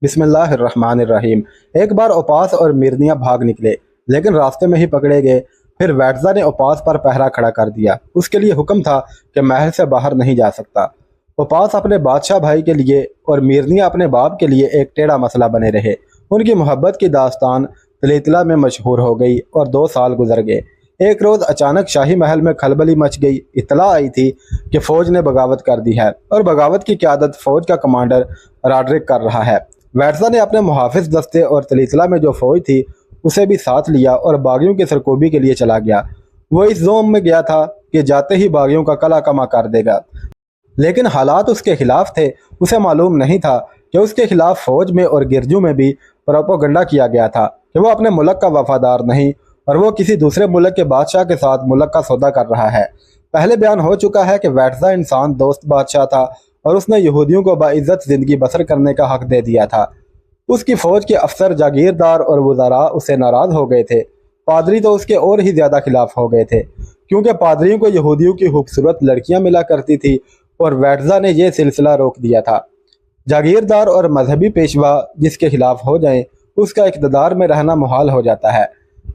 बिस्मिल्लाहिर्रहमानिर्रहीम। एक बार ओपास और मिर्निया भाग निकले, लेकिन रास्ते में ही पकड़े गए। फिर वैटजा ने ओपास पर पहरा खड़ा कर दिया। उसके लिए हुक्म था कि महल से बाहर नहीं जा सकता। ओपास अपने बादशाह भाई के लिए और मिर्निया अपने बाप के लिए एक टेढ़ा मसला बने रहे। उनकी मोहब्बत की दास्तान तलेतला में मशहूर हो गई और 2 साल गुजर गए। एक रोज़ अचानक शाही महल में खलबली मच गई। इत्तला आई थी कि फ़ौज ने बगावत कर दी है और बगावत की क़यादत फ़ौज का कमांडर राड्रिक कर रहा है। वैटजा ने अपने मुहाफिज दस्ते और तलीतला में जो फ़ौज थी उसे भी साथ लिया और बागियों की सरकोबी के लिए चला गया। वो इस जोम में गया था कि जाते ही बागियों का कला कमा कर देगा, लेकिन हालात उसके खिलाफ थे। उसे मालूम नहीं था कि उसके खिलाफ फ़ौज में और गिरजू में भी प्रोपोगंडा किया गया था कि वो अपने मुल्क का वफादार नहीं और वो किसी दूसरे मुल्क के बादशाह के साथ मुल्क का सौदा कर रहा है। पहले बयान हो चुका है कि वैटजा इंसान दोस्त बादशाह था और उसने यहूदियों को बाइज़्ज़त ज़िंदगी बसर करने का हक दे दिया था। उसकी फ़ौज के अफसर, जागीरदार और वज़ारा उससे नाराज़ हो गए थे। पादरी तो उसके और ही ज़्यादा खिलाफ हो गए थे, क्योंकि पादरियों को यहूदियों की खूबसूरत लड़कियां मिला करती थी और वैटजा ने यह सिलसिला रोक दिया था। जागीरदार और मजहबी पेशवा जिसके खिलाफ हो जाएं, उसका इक़्तिदार में रहना मुहाल हो जाता है।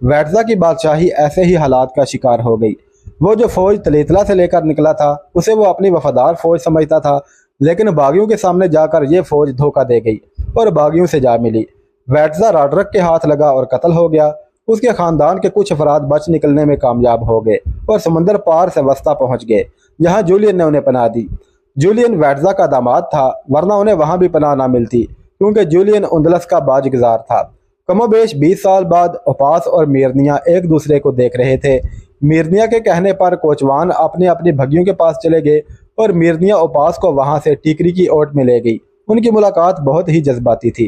वैटजा की बादशाही ऐसे ही हालात का शिकार हो गई। वो जो फ़ौज तलेतला से लेकर निकला था उसे वो अपनी वफादार फ़ौज समझता था, लेकिन बागियों के सामने जाकर ये फ़ौज धोखा दे गई और बागियों से जा मिली। वैटजा राड्रिक के हाथ लगा और कत्ल हो गया। उसके ख़ानदान के कुछ अफराद बच निकलने में कामयाब हो गए और समंदर पार से वस्ता पहुँच गए, जहाँ जूलियन ने उन्हें पनाह दी। जूलियन वैटजा का दामाद था, वरना उन्हें वहाँ भी पनाह ना मिलती, क्योंकि जूलियन उंदलस का बाजगुजार था। कमोबेश 20 साल बाद ओपास और मिर्निया एक दूसरे को देख रहे थे। मिर्निया के कहने पर कोचवान अपनी अपनी भगियों के पास चले गए और मिर्निया ओपास को वहां से टीकरी की ओट में ले गई। उनकी मुलाकात बहुत ही जज्बाती थी।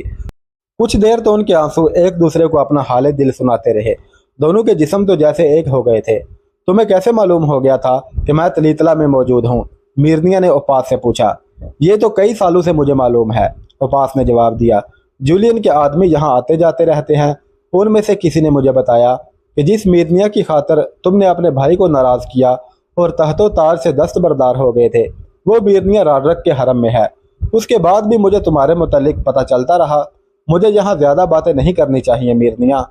कुछ देर तो उनके आंसू एक दूसरे को अपना हाल दिल सुनाते रहे। दोनों के जिस्म तो जैसे एक हो गए थे। तुम्हें कैसे मालूम हो गया था कि मैं तलीतला में मौजूद हूँ? मिर्निया ने ओपास से पूछा। ये तो कई सालों से मुझे मालूम है, ओपास ने जवाब दिया। जूलियन के आदमी यहाँ आते जाते रहते हैं। उनमें से किसी ने मुझे बताया कि जिस मिर्निया की खातर तुमने अपने भाई को नाराज़ किया और तख्तो ताज से दस्तबरदार हो गए थे, वो मिर्निया राड्रिक के हरम में है। उसके बाद भी मुझे तुम्हारे मुतालिक पता चलता रहा। मुझे यहाँ ज़्यादा बातें नहीं करनी चाहिए मिर्निया,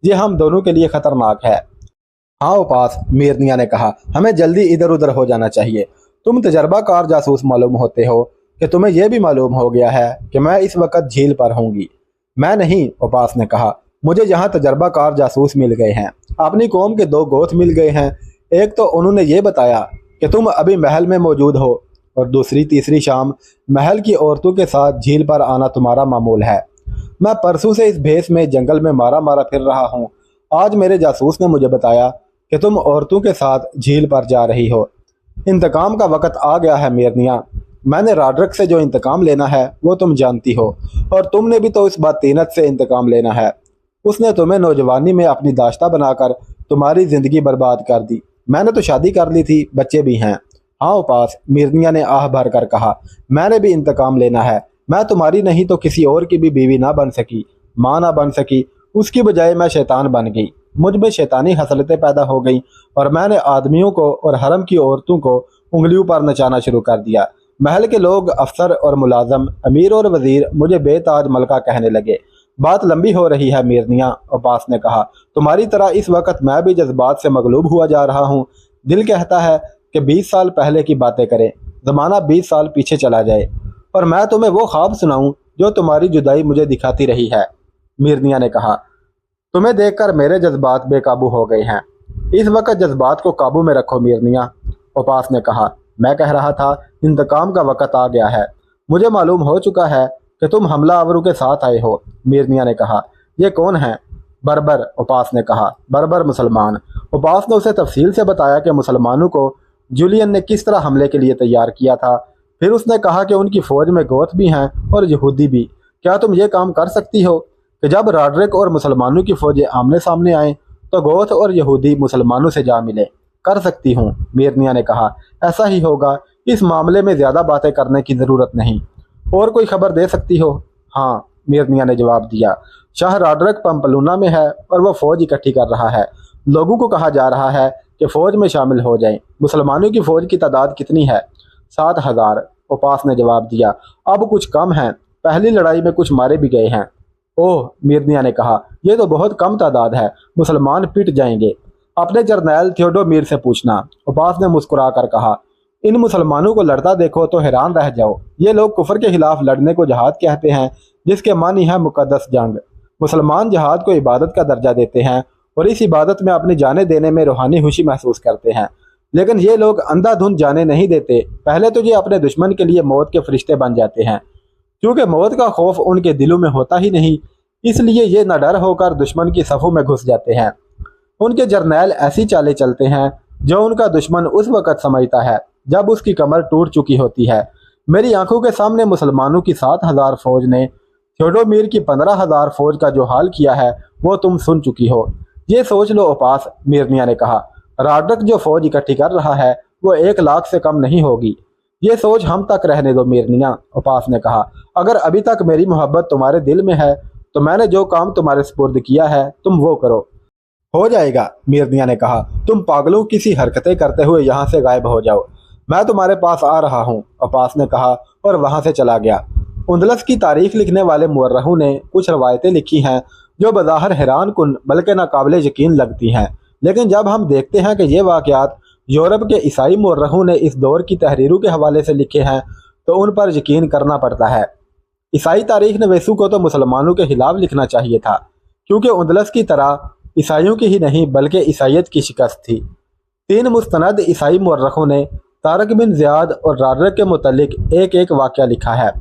ये हम दोनों के लिए ख़तरनाक है। हाँ ओपास, मिर्निया ने कहा, हमें जल्दी इधर उधर हो जाना चाहिए। तुम तजर्बाकार जासूस मालूम होते हो कि तुम्हें यह भी मालूम हो गया है कि मैं इस वक्त झील पर होंगी। मैं नहीं, ओपास ने कहा, मुझे यहाँ तजर्बाकार जासूस मिल गए हैं। अपनी कौम के 2 गोथ मिल गए हैं। एक तो उन्होंने ये बताया कि तुम अभी महल में मौजूद हो और दूसरी तीसरी शाम महल की औरतों के साथ झील पर आना तुम्हारा मामूल है। मैं परसों से इस भेस में जंगल में मारा मारा फिर रहा हूँ। आज मेरे जासूस ने मुझे बताया कि तुम औरतों के साथ झील पर जा रही हो। इंतकाम का वक़्त आ गया है मिर्निया। मैंने राड्रिक से जो इंतकाम लेना है वो तुम जानती हो, और तुमने भी तो इस बातीनत से इंतकाम लेना है। उसने तुम्हें नौजवानी में अपनी दाश्ता बनाकर तुम्हारी ज़िंदगी बर्बाद कर दी। मैंने तो शादी कर ली थी, बच्चे भी हैं। हाँ ओपास, मिर्निया ने आह भर कर कहा, मैंने भी इंतकाम लेना है। मैं तुम्हारी नहीं तो किसी और की भी बीवी ना बन सकी, माँ ना बन सकी। उसकी बजाय मैं शैतान बन गई। मुझ में शैतानी हसरतें पैदा हो गई और मैंने आदमियों को और हरम की औरतों को उंगलियों पर नचाना शुरू कर दिया। महल के लोग, अफसर और मुलाजम, अमीर और वजीर मुझे बेताज मलका कहने लगे। बात लंबी हो रही है मिर्निया, ओपास ने कहा। तुम्हारी तरह इस वक्त मैं भी जज्बात से मगलूब हुआ जा रहा हूँ। दिल कहता है कि 20 साल पहले की बातें करें, ज़माना 20 साल पीछे चला जाए और मैं तुम्हें वो ख्वाब सुनाऊं जो तुम्हारी जुदाई मुझे दिखाती रही है। मिर्निया ने कहा, तुम्हें देखकर मेरे जज्बात बेकाबू हो गए हैं। इस वक्त जज्बात को काबू में रखो मिर्निया, ओपास ने कहा। मैं कह रहा था, इंतकाम का वक़्त आ गया है। मुझे मालूम हो चुका है कि तुम हमला आवरों के साथ आए हो, मिर्निया ने कहा। ये कौन है? बर्बर, ओपास ने कहा। बर्बर मुसलमान। ओपास ने उसे तफसील से बताया कि मुसलमानों को जूलियन ने किस तरह हमले के लिए तैयार किया था। फिर उसने कहा कि उनकी फ़ौज में गोथ भी हैं और यहूदी भी। क्या तुम ये काम कर सकती हो कि जब राड्रिक और मुसलमानों की फ़ौजें आमने सामने आएँ तो गोथ और यहूदी मुसलमानों से जा मिले? कर सकती हूँ, मिर्निया ने कहा। ऐसा ही होगा। इस मामले में ज़्यादा बातें करने की ज़रूरत नहीं। और कोई खबर दे सकती हो? हाँ, मिर्निया ने जवाब दिया। शाह राड्रिक पम्पलूना में है और वह फ़ौज इकट्ठी कर रहा है। लोगों को कहा जा रहा है कि फ़ौज में शामिल हो जाएं। मुसलमानों की फ़ौज की तादाद कितनी है? 7,000, ओपास ने जवाब दिया। अब कुछ कम है। पहली लड़ाई में कुछ मारे भी गए हैं। ओह, मिर्निया ने कहा, यह तो बहुत कम तादाद है, मुसलमान पिट जाएंगे। अपने जर्नैल थियोडोमिर से पूछना, उपास ने मुस्कुरा कर कहा। इन मुसलमानों को लड़ता देखो तो हैरान रह जाओ। ये लोग कुफर के खिलाफ लड़ने को जहाद कहते हैं, जिसके मानी है मुकद्दस जंग। मुसलमान जहाद को इबादत का दर्जा देते हैं और इस इबादत में अपनी जानें देने में रूहानी खुशी महसूस करते हैं। लेकिन ये लोग अंधाधुंध जाने नहीं देते। पहले तो ये अपने दुश्मन के लिए मौत के फरिश्ते बन जाते हैं। क्योंकि मौत का खौफ उनके दिलों में होता ही नहीं, इसलिए ये न डर होकर दुश्मन की सफ़ों में घुस जाते हैं। उनके जर्नैल ऐसी चालें चलते हैं जो उनका दुश्मन उस वक़्त समझता है जब उसकी कमर टूट चुकी होती है। मेरी आंखों के सामने मुसलमानों की 7,000 फौज ने थियोडोमिर की 15,000 फौज का जो हाल किया है वो तुम सुन चुकी हो। ये सोच लो उपास, मिर्निया ने कहा। राड्रक जो फौज इकट्ठी कर रहा है वो 1 लाख से कम नहीं होगी। ये सोच हम तक रहने दो मिर्निया, उपास ने कहा। अगर अभी तक मेरी मोहब्बत तुम्हारे दिल में है तो मैंने जो काम तुम्हारे सुपुर्द किया है तुम वो करो। हो जाएगा, मिर्निया ने कहा। तुम पागलों की सी हरकतें करते हुए यहाँ से गायब हो जाओ। मैं तुम्हारे पास आ रहा हूँ, उपास ने कहा और वहाँ से चला गया। उंदलस की तारीख लिखने वाले मुअर्रखों ने कुछ रवायतें लिखी हैं जो बज़ाहिर हैरान कुन बल्कि नाकाबिले यकीन लगती हैं, लेकिन जब हम देखते हैं कि ये वाक़यात यूरोप के ईसाई मुअर्रखों ने इस दौर की तहरीरों के हवाले से लिखे हैं तो उन पर यकीन करना पड़ता है। ईसाई तारीख नवीसों को तो मुसलमानों के खिलाफ लिखना चाहिए था, क्योंकि उंदलस की तरह ईसाइयों की ही नहीं बल्कि ईसाइयत की शिकस्त थी। 3 मुस्तनद ईसाई मुअर्रखों ने तारक बिन ज़ियाद और राड्रक के मुतल्लिक एक एक वाक़या लिखा है।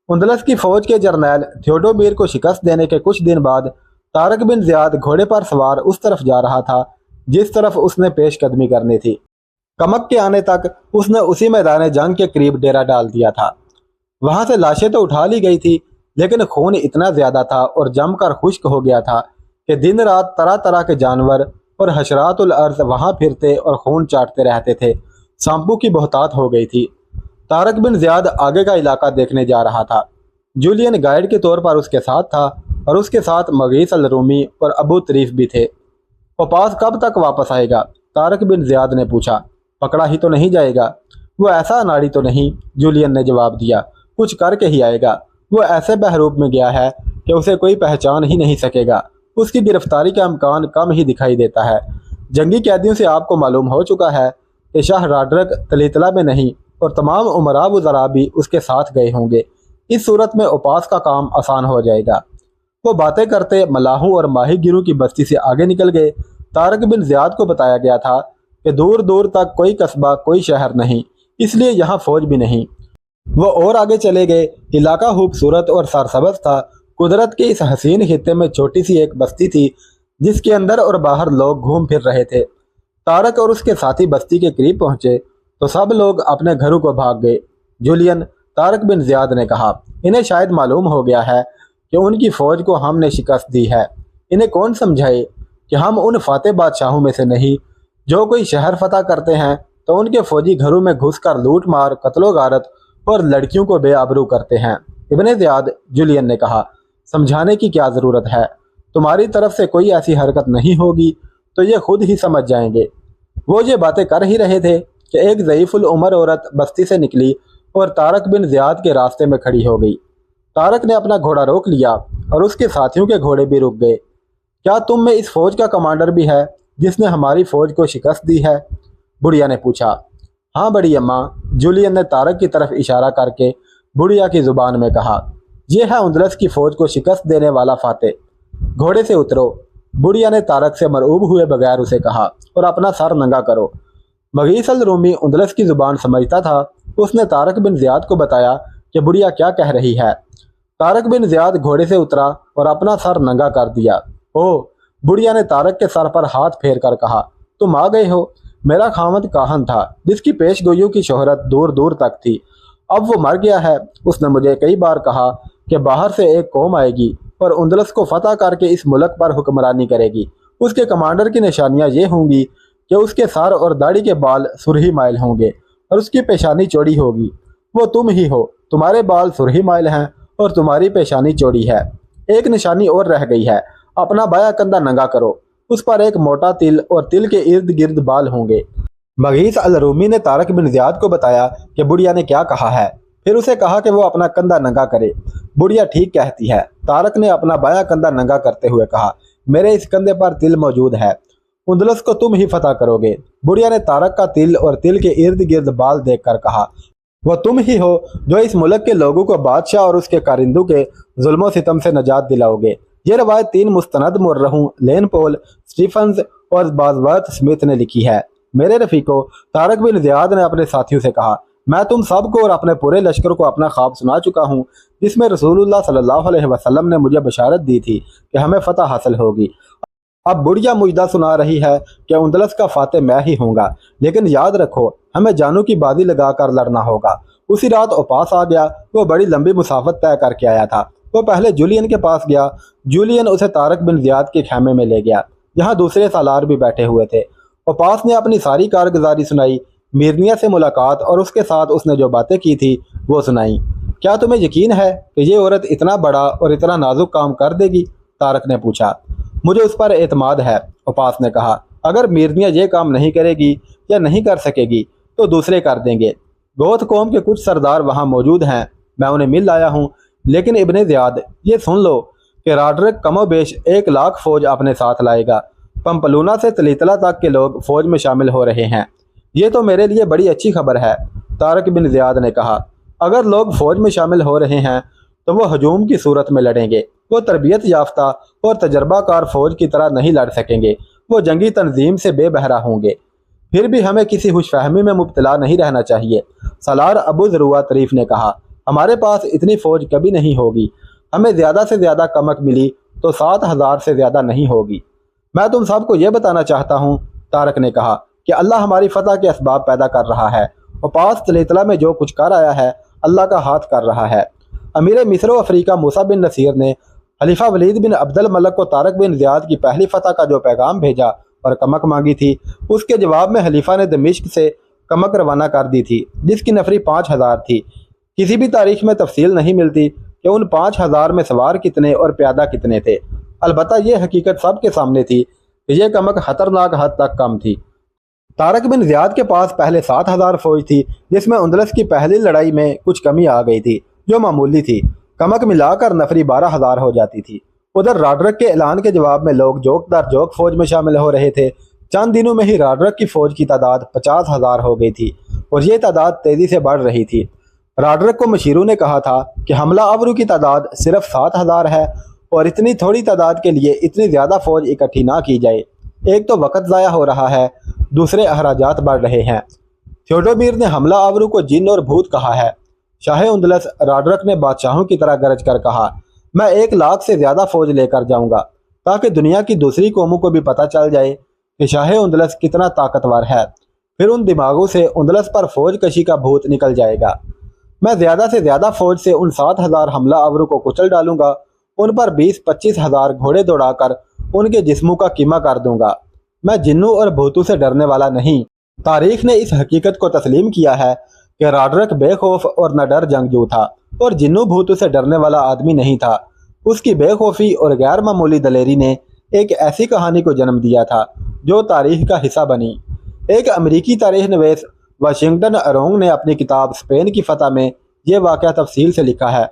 उंदलस की फ़ौज के जर्नैल थियोडोमिर को शिकस्त देने के कुछ दिन बाद तारक बिन ज़ियाद घोड़े पर सवार उस तरफ जा रहा था जिस तरफ उसने पेशकदमी करनी थी। कमक के आने तक उसने उसी मैदान जंग के करीब डेरा डाल दिया था। वहां से लाशें तो उठा ली गई थी, लेकिन खून इतना ज़्यादा था और जमकर खुश्क हो गया था कि दिन रात तरह तरह के जानवर और हशरातुल अर्ज़ वहां फिरते और खून चाटते रहते थे। सांपों की बहुतात हो गई थी। तारक बिन ज़ियाद आगे का इलाका देखने जा रहा था। जूलियन गाइड के तौर पर उसके साथ था और उसके साथ मगीस अल रूमी और अबू तरीफ भी थे। उपास कब तक वापस आएगा? तारक बिन ज़ियाद ने पूछा। पकड़ा ही तो नहीं जाएगा? वो ऐसा अनाड़ी तो नहीं, जूलियन ने जवाब दिया। कुछ करके ही आएगा। वो ऐसे बहरूप में गया है कि उसे कोई पहचान ही नहीं सकेगा। उसकी गिरफ्तारी का इम्कान कम ही दिखाई देता है। जंगी कैदियों से आपको मालूम हो चुका है कि शाह राड्रक तलीतला में नहीं और तमाम उमरा वज़रा भी उसके साथ गए होंगे। इस सूरत में उपास का काम आसान हो जाएगा। वो बातें करते मलाहों और माहीगिरों की बस्ती से आगे निकल गए। तारक बिन ज़ियाद को बताया गया था कि दूर दूर तक कोई कस्बा, कोई शहर नहीं, इसलिए यहाँ फौज भी नहीं। वो और आगे चले गए। इलाका खूबसूरत और सरसब्ज़ था। कुदरत के इस हसीन खित्ते में छोटी सी एक बस्ती थी जिसके अंदर और बाहर लोग घूम फिर रहे थे। तारक और उसके साथी बस्ती के करीब पहुंचे तो सब लोग अपने घरों को भाग गए। जूलियन, तारक बिन ज़ियाद ने कहा, इन्हें शायद मालूम हो गया है कि उनकी फ़ौज को हमने शिकस्त दी है। इन्हें कौन समझाए कि हम उन फातेह बादशाहों में से नहीं जो कोई शहर फतह करते हैं तो उनके फौजी घरों में घुसकर लूट मार, कत्लो गारत और लड़कियों को बेआबरू करते हैं। इब्ने ज़ियाद, जूलियन ने कहा, समझाने की क्या ज़रूरत है? तुम्हारी तरफ से कोई ऐसी हरकत नहीं होगी तो ये खुद ही समझ जाएंगे। वो ये बातें कर ही रहे थे कि एक ज़ईफ़ुल उमर औरत बस्ती से निकली और तारक बिन ज़ियाद के रास्ते में खड़ी हो गई। तारक ने अपना घोड़ा रोक लिया और उसके साथियों के घोड़े भी रुक गए। क्या तुम में इस फौज का कमांडर भी है जिसने हमारी फौज को शिकस्त दी है? बुढ़िया ने पूछा। हाँ बड़ी अम्मा, जूलियन ने तारक की तरफ इशारा करके बुढ़िया की जुबान में कहा। यह है उंदलस की फौज को शिकस्त देने वाला फातेह। घोड़े से उतरो। बुढ़िया ने तारक से मरऊब हुए बगैर उसे कहा, और अपना सर नंगा करो। मगीस अल रूमी उंदलस की जुबान समझता था। उसने तारक बिन ज़ियाद को बताया कि बुढ़िया क्या कह रही है। तारक बिन ज़ियाद घोड़े से उतरा और अपना सर नंगा कर दिया। ओह, बुढ़िया ने तारक के सर पर हाथ फेर कर कहा, तुम आ गए हो। मेरा खामद काहन था जिसकी पेशगोइयों की शोहरत दूर दूर तक थी। अब वो मर गया है। उसने मुझे कई बार कहा कि बाहर से एक कौम आएगी और उंदलस को फतह करके इस मुल्क पर हुक्मरानी करेगी। उसके कमांडर की निशानियां ये होंगी कि उसके सर और दाढ़ी के बाल सुरही माइल होंगे और उसकी पेशानी चौड़ी होगी। वो तुम ही हो। तुम्हारे बाल सुरही माइल हैं और तुम्हारी पेशानी चौड़ी है। एक निशानी और रह गई है। अपना बायां कंधा नंगा करो। उस पर एक मोटा तिल और तिल के इर्द गिर्द बाल होंगे। मगीस अल रूमी ने तारक बिन ज़ियाद को बताया कि बुढ़िया ने क्या कहा है। फिर उसे कहा कि वो अपना कंधा नंगा करे। बुढ़िया ठीक कहती है। तारक ने अपना बायां कंधा नंगा करते हुए कहा, मेरे इस कंधे पर तिल मौजूद है, उंदलस को तुम ही फतह करोगे। बुढ़िया ने तारक का तिल और तिल के इर्द गिर्द बाल देखकर कहा, वो तुम ही हो जो इस मुल्क के लोगों को बादशाह और उसके कारिंदों के जुल्मों सितम से नजात दिलाओगे। ये रवायत 3 मुस्तनद मुर्रहों लेन पॉल, स्टीफन्स और बाज़वर्थ स्मिथ ने लिखी है। मेरे रफीको, तारक बिन ज़ियाद ने अपने साथियों से कहा, मैं तुम सबको और अपने पूरे लश्कर को अपना ख्वाब सुना चुका हूँ, जिसमें रसूलुल्लाह सल्लल्लाहु अलैहि वसल्लम ने मुझे बशारत दी थी कि हमें फतह हासिल होगी। अब बुढ़िया मुजदा सुना रही है कि उंदलस का फातेह मैं ही हूँगा, लेकिन याद रखो हमें जानू की बाजी लगाकर लड़ना होगा। उसी रात उपास आ गया। वो बड़ी लंबी मुसाफत तय करके आया था। वो पहले जूलियन के पास गया। जूलियन उसे तारक बिन ज़ियाद के खेमे में ले गया, जहाँ दूसरे सालार भी बैठे हुए थे। उपास ने अपनी सारी कारगुजारी सुनाई, मीरनिया से मुलाकात और उसके साथ उसने जो बातें की थी वो सुनाई। क्या तुम्हें यकीन है कि ये औरत इतना बड़ा और इतना नाजुक काम कर देगी? तारक ने पूछा। मुझे उस पर एतमाद है, उपास ने कहा। अगर मीरनिया ये काम नहीं करेगी या नहीं कर सकेगी तो दूसरे कर देंगे। गोथ कौम के कुछ सरदार वहाँ मौजूद हैं, मैं उन्हें मिल आया हूँ। लेकिन इब्ने ज़ियाद, ये सुन लो कि राडरिक कमोबेश 1 लाख फौज अपने साथ लाएगा। पंपलूना से तलीतला तक के लोग फौज में शामिल हो रहे हैं। ये तो मेरे लिए बड़ी अच्छी खबर है, तारक बिन ज़ियाद ने कहा। अगर लोग फौज में शामिल हो रहे हैं तो वो हजूम की सूरत में लड़ेंगे। वो तरबियत याफ्ता और तजर्बाकार फौज की तरह नहीं लड़ सकेंगे। वो जंगी तंजीम से बेबहरा होंगे। फिर भी हमें किसी खुशफहमी में मुब्तला नहीं रहना चाहिए, सलार अबू ज़रुआ तरीफ ने कहा। हमारे पास इतनी फौज कभी नहीं होगी। हमें ज़्यादा से ज़्यादा कमक मिली तो 7,000 से ज़्यादा नहीं होगी। मैं तुम सबको ये बताना चाहता हूँ, तारक ने कहा, कि अल्लाह हमारी फतह के असबाब पैदा कर रहा है। उपास तलीतला में जो कुछ कर आया है अल्लाह का हाथ कर रहा है। अमीर मिस्र अफ्रीका मूसा बिन नसीर ने खलीफा वलीद बिन अब्दुल मलक को तारक बिन ज़ियाद की पहली फतह का जो पैगाम भेजा और कमक मांगी थी, उसके जवाब में खलीफा ने दमिश्क से कमक रवाना कर दी थी, जिसकी नफरी 5,000 थी। किसी भी तारीख में तफसील नहीं मिलती कि उन 5,000 में सवार कितने और प्यादा कितने थे। अलबत्ता ये हकीकत सबके सामने थी कि यह कमक खतरनाक हद तक कम थी। तारक बिन ज़ियाद के पास पहले 7,000 फौज थी, जिसमें उंदलस की पहली लड़ाई में कुछ कमी आ गई थी जो मामूली थी। कमक मिलाकर नफरी 12,000 हो जाती थी। उधर राडरक के ऐलान के जवाब में लोग जोक दर जोक फौज में शामिल हो रहे थे। चंद दिनों में ही राडरक की फौज की तादाद 50,000 हो गई थी और ये तादाद तेजी से बढ़ रही थी। राडरक को मशीरों ने कहा था कि हमला आवरों की तादाद सिर्फ 7,000 है और इतनी थोड़ी तादाद के लिए इतनी ज़्यादा फौज इकट्ठी ना की जाए। एक तो वक़्त ज़ाया हो रहा है, दूसरे अखराजात बढ़ रहे हैं। थियोडोमीर ने हमला आवरों को जिन और भूत कहा है। शाह उंदलस, राडरक ने बादशाहों की तरह गरज कर कहा, मैं 1 लाख से ज़्यादा फौज लेकर जाऊंगा ताकि दुनिया की दूसरी कौमों को भी पता चल जाए कि शाह उंदलस कितना ताकतवर है। फिर उन दिमागों से उंदलस पर फौज कशी का भूत निकल जाएगा। मैं ज़्यादा से ज़्यादा फौज से उन 7,000 हमला आवरों को कुचल डालूंगा। उन पर 20-25 हज़ार घोड़े दौड़ाकर उनके जिस्मों का कीमा कर दूंगा। मैं जिन्नों और भूतों से डरने वाला नहीं। तारीख ने इस हकीकत को तस्लीम किया है कि राडरक बेखौफ और न डर जंगजू था और जिन्नों भूतों से डरने वाला आदमी नहीं था। उसकी बेखौफी और गैर मामूली दलेरी ने एक ऐसी कहानी को जन्म दिया था जो तारीख का हिस्सा बनी। एक अमेरिकी तारीख नवीस वाशिंगटन अरोंग ने अपनी किताब स्पेन की फतह में यह वाक़या तफसील से लिखा है।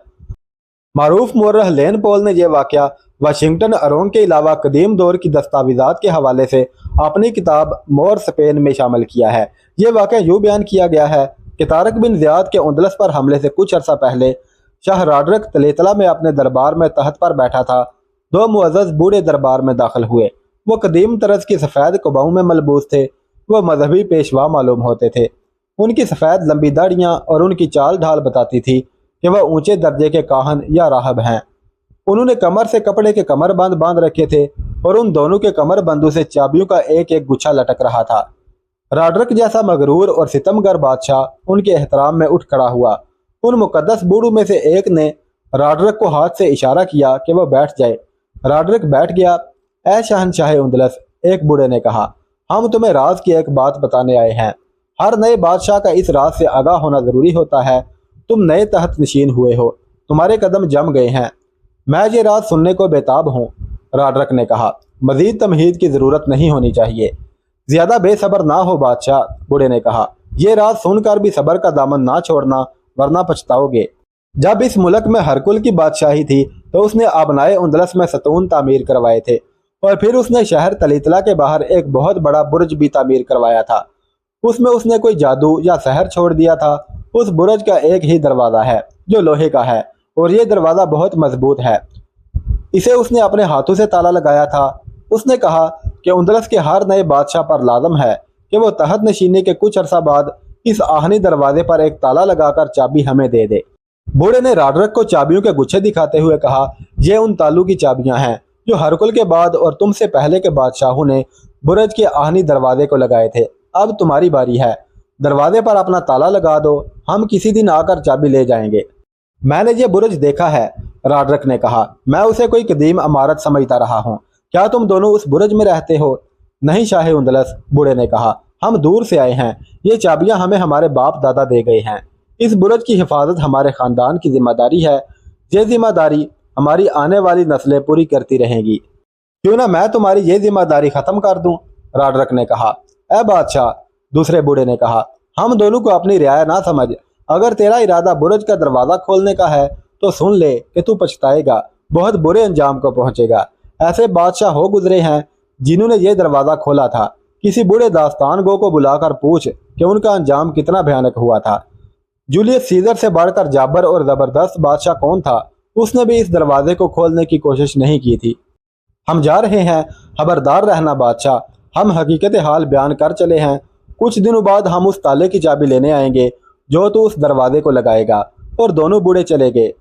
मारूफ मुर्रह लेन पॉल ने यह वाक़या वाशिंगटन अरोंग के अलावा कदीम दौर की दस्तावेज़ात के हवाले से अपनी किताब मोर स्पेन में शामिल किया है। यह वाक़या यूँ बयान किया गया है कि तारक बिन ज़ियाद के उंदलस पर हमले से कुछ अर्सा पहले शाह राडरक तलेतला में अपने दरबार में तहत पर बैठा था। 2 मुअज़्ज़ज़ बूढ़े दरबार में दाखिल हुए। वो कदीम तरज की सफ़ेद कबाऊ में मलबूस थे। वह मजहबी पेशवा मालूम होते थे। उनकी सफ़ेद लंबी दाढ़ियाँ और उनकी चाल ढाल बताती थी कि वह ऊंचे दर्जे के काहन या राहब हैं। उन्होंने कमर से कपड़े के कमरबंद बांध रखे थे और उन दोनों के कमरबंदों से चाबियों का एक एक गुच्छा लटक रहा था। राडरक जैसा मगरूर और सितमगर बादशाह उनके एहतराम में उठ खड़ा हुआ। उन मुकद्दस बूढ़ों में से एक ने राडरक को हाथ से इशारा किया कि वह बैठ जाए। राडरक बैठ गया। ऐ शहनशाह उंदलस, एक बूढ़े ने कहा, हम तुम्हें राज की एक बात बताने आए हैं। हर नए बादशाह का इस राज से आगाह होना ज़रूरी होता है। तुम नए तहत नशीन हुए हो, तुम्हारे कदम जम गए हैं। मैं ये राज सुनने को बेताब हूँ। राडरक ने कहा, मजीद तमहीद की ज़रूरत नहीं होनी चाहिए। ज़्यादा बेसब्र ना हो बादशाह, बूढ़े ने कहा, यह राज सुनकर भी सब्र का दामन ना छोड़ना वरना पछताओगे। जब इस मुल्क में हरकुल की बादशाही थी तो उसने आबनाए उंदलस में सतून तामीर करवाए थे, और फिर उसने शहर तलीतला के बाहर एक बहुत बड़ा बुर्ज भी तामीर करवाया था। उसमें उसने कोई जादू या सहर छोड़ दिया था। उस बुर्ज का एक ही दरवाज़ा है जो लोहे का है, और ये दरवाज़ा बहुत मजबूत है। इसे उसने अपने हाथों से ताला लगाया था। उसने कहा कि उंदलस के हर नए बादशाह पर लाजम है कि वो तहत नशीनी के कुछ अरसा बाद इस आहनी दरवाजे पर एक ताला लगाकर चाबी हमें दे दे। बूढ़े ने राडरक को चाबियों के गुच्छे दिखाते हुए कहा, ये उन तालों की चाबियां हैं जो हरकुल के बाद और तुमसे पहले के बादशाहों ने बुर्ज के आहनी दरवाजे को लगाए थे। अब तुम्हारी बारी है, दरवाजे पर अपना ताला लगा दो, हम किसी दिन आकर चाबी ले जाएंगे। मैंने ये बुर्ज देखा है, राडरक ने कहा। मैं उसे कोई कदीम इमारत समझता रहा हूँ। क्या तुम दोनों उस बुर्ज में रहते हो? नहीं शाहे उंदलस, बूढ़े ने कहा, हम दूर से आए हैं। ये चाबियां हमें हमारे बाप दादा दे गए हैं। इस बुर्ज की हिफाजत हमारे खानदान की जिम्मेदारी है। ये जिम्मेदारी हमारी आने वाली नस्लें पूरी करती रहेंगी। क्यों ना मैं तुम्हारी ये जिम्मेदारी खत्म कर दूं? राडरक ने कहा। ए बादशाह, दूसरे बूढ़े ने कहा, हम दोनों को अपनी रियाया ना समझ। अगर तेरा इरादा बुर्ज का दरवाजा खोलने का है तो सुन ले कि तू पछताएगा, बहुत बुरे अंजाम को पहुंचेगा। ऐसे बादशाह हो गुजरे हैं जिन्होंने ये दरवाजा खोला था। किसी बूढ़े दास्तान गो को बुलाकर पूछ कि उनका अंजाम कितना भयानक हुआ था। जूलियस सीजर से बढ़कर जाबर और जबरदस्त बादशाह कौन था? उसने भी इस दरवाजे को खोलने की कोशिश नहीं की थी। हम जा रहे हैं, खबरदार रहना बादशाह, हम हकीकत हाल बयान कर चले हैं। कुछ दिनों बाद हम उस ताले की चाबी लेने आएंगे जो तू उस दरवाजे को लगाएगा। और दोनों बूढ़े चले गए।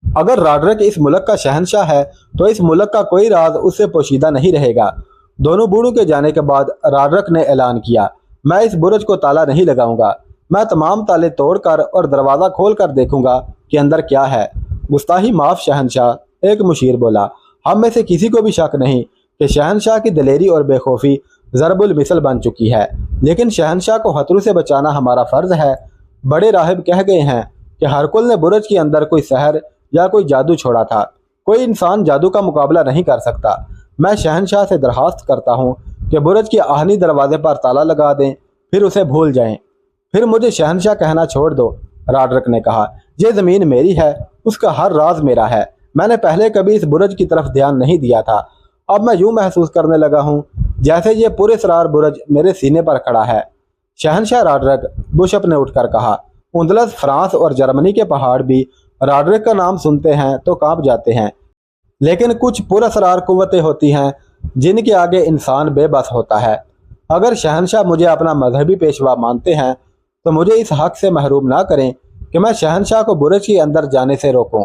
अगर राडरक इस मुल्क का शहंशाह है तो इस मुल्क का कोई राज उससे पोशीदा नहीं रहेगा। दोनों बूढ़ों के जाने के बाद राडरक ने ऐलान किया, मैं इस बुर्ज को ताला नहीं लगाऊंगा। मैं तमाम ताले तोड़कर और दरवाज़ा खोल कर देखूंगा कि अंदर क्या है। गुस्ताही माफ शहंशाह, एक मुशीर बोला। हम में से किसी को भी शक नहीं कि शहंशाह की दलेरी और बेखौफी ज़रबुल मिसल बन चुकी है, लेकिन शहंशाह को खतरों से बचाना हमारा फ़र्ज है। बड़े राहिब कह गए हैं कि हरकुल ने बुर्ज के अंदर कोई सहर या कोई जादू छोड़ा था। कोई इंसान जादू का मुकाबला नहीं कर सकता। मैं शहंशाह से दरखास्त करता हूँ कि बुर्ज के आहनी दरवाजे पर ताला लगा दें, फिर उसे भूल जाएं। फिर मुझे शहंशाह कहना छोड़ दो, राडरक ने कहा। यह ज़मीन मेरी है, उसका हर राज मेरा है। मैंने पहले कभी इस बुर्ज की तरफ ध्यान नहीं दिया था। अब मैं यूं महसूस करने लगा हूँ जैसे ये पूरे सरार बुर्ज मेरे सीने पर खड़ा है। शहंशाह राडरक, बुशप ने उठकर कहा। उंदलस, फ्रांस और जर्मनी के पहाड़ भी राडरक का नाम सुनते हैं तो कांप जाते हैं, लेकिन कुछ पुरअसरार कुव्वतें होती हैं जिनके आगे इंसान बेबस होता है। अगर शहंशाह मुझे अपना मजहबी पेशवा मानते हैं तो मुझे इस हक से महरूम ना करें कि मैं शहंशाह को बुर्ज के अंदर जाने से रोकूं।